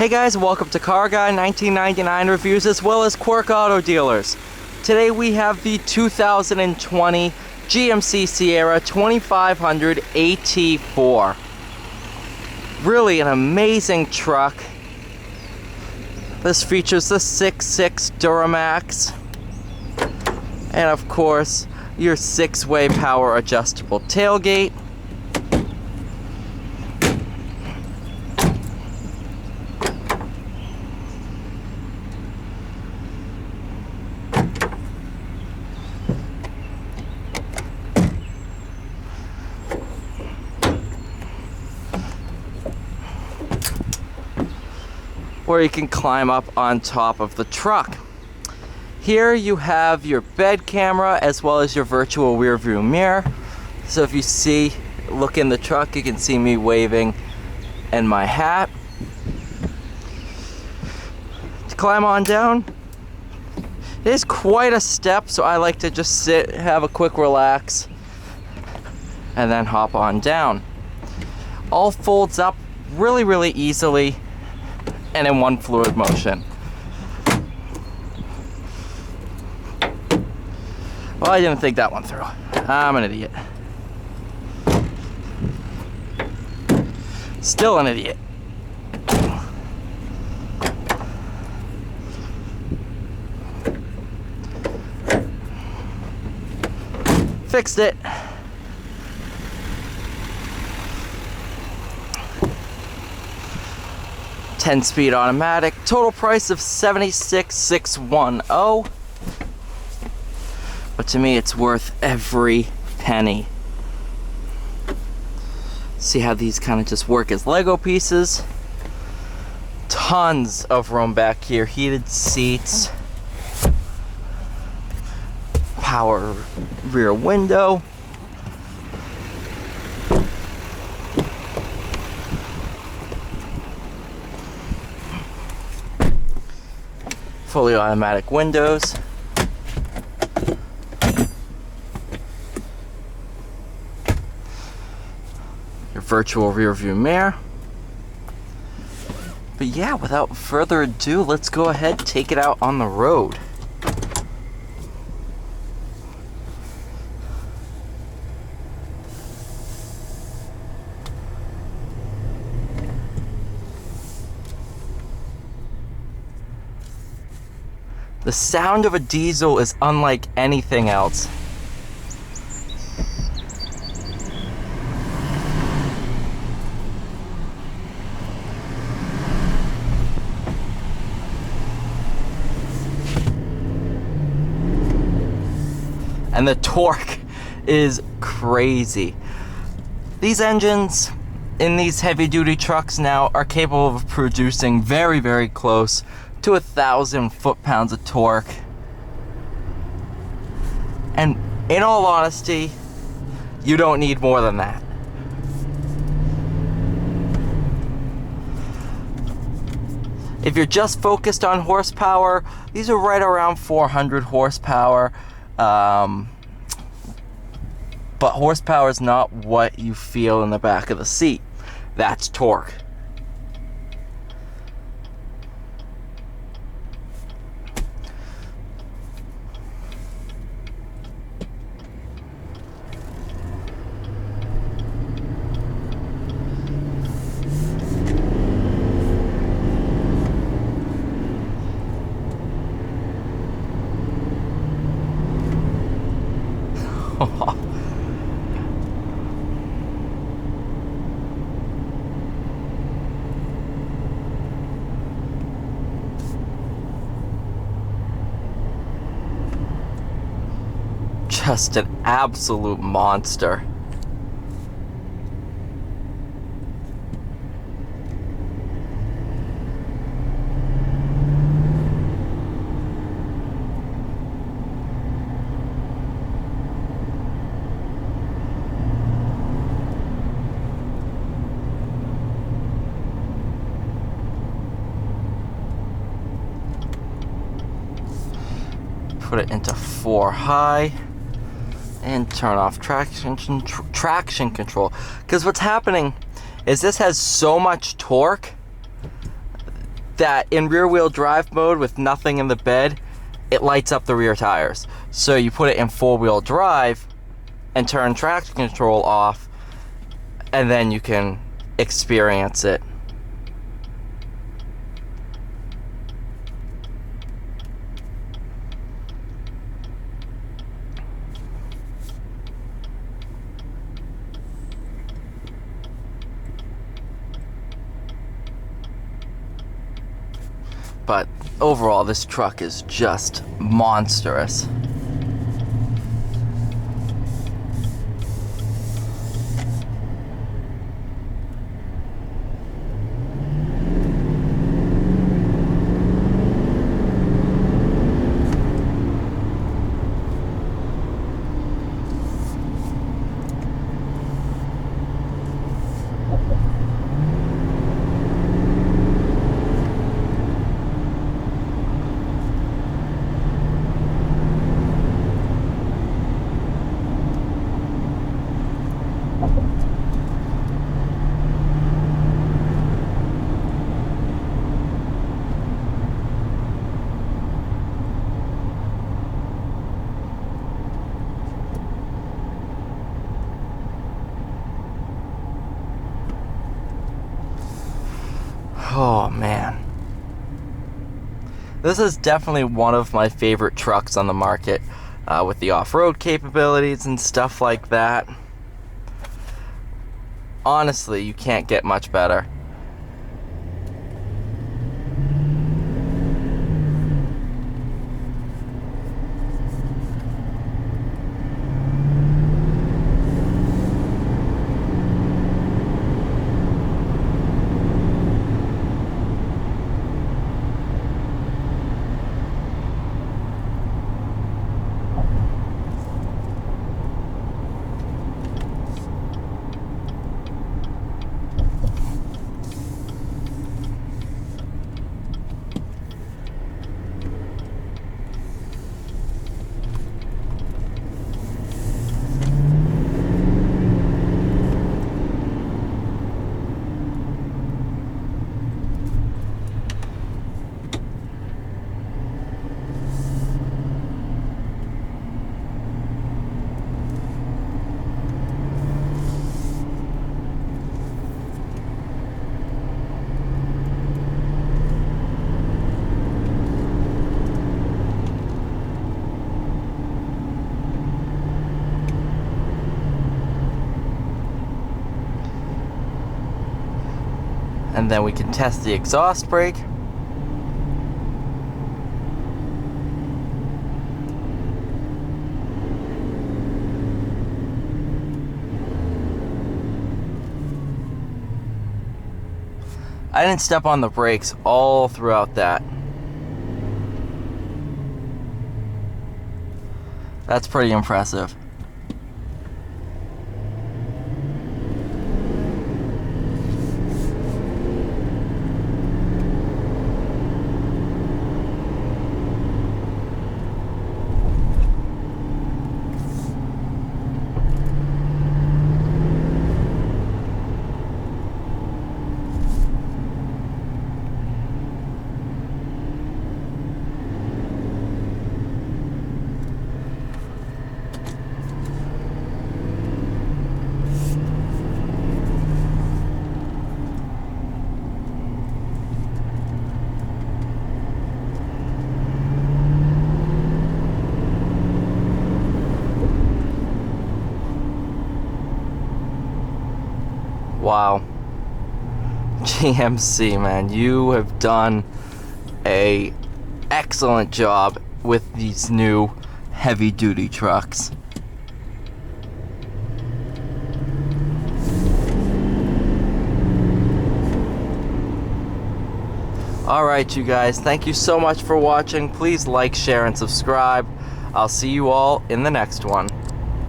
Hey guys, welcome to Car Guy 1999 Reviews as well as Quirk Auto Dealers. Today we have the 2020 GMC Sierra 2500 AT4. Really an amazing truck. This features the 6.6 Duramax and of course your 6-way power adjustable tailgate. Where you can climb up on top of the truck. Here you have your bed camera as well as your virtual rear view mirror. So if you look in the truck, you can see me waving and my hat. To climb on down, it is quite a step, so I like to just sit, have a quick relax, and then hop on down. All folds up really easily and in one fluid motion. Well, I didn't think that one through. I'm an idiot. Still an idiot. Fixed it. Ten-speed automatic. Total price of $76,610. But to me, it's worth every penny. See how these kind of just work as Lego pieces. Tons of room back here. Heated seats. Power rear window. Fully automatic windows. Your virtual rear view mirror. But yeah, without further ado, let's go ahead and take it out on the road. The sound of a diesel is unlike anything else. And the torque is crazy. These engines in these heavy-duty trucks now are capable of producing very close to 1,000 foot-pounds of torque. And in all honesty, you don't need more than that. If you're just focused on horsepower, these are right around 400 horsepower. But horsepower is not what you feel in the back of the seat. That's torque. Just an absolute monster. Put it into 4 high. And turn off traction control. Because what's happening is this has so much torque that in rear-wheel drive mode with nothing in the bed, it lights up the rear tires. So you put it in four-wheel drive and turn traction control off, and then you can experience it. But overall, this truck is just monstrous. Oh man, this is definitely one of my favorite trucks on the market, with the off-road capabilities and stuff like that. Honestly, you can't get much better. And then we can test the exhaust brake. I didn't step on the brakes all throughout that. That's pretty impressive. Wow. GMC, man, you have done a excellent job with these new heavy-duty trucks. Alright, you guys, thank you so much for watching. Please like, share, and subscribe. I'll see you all in the next one.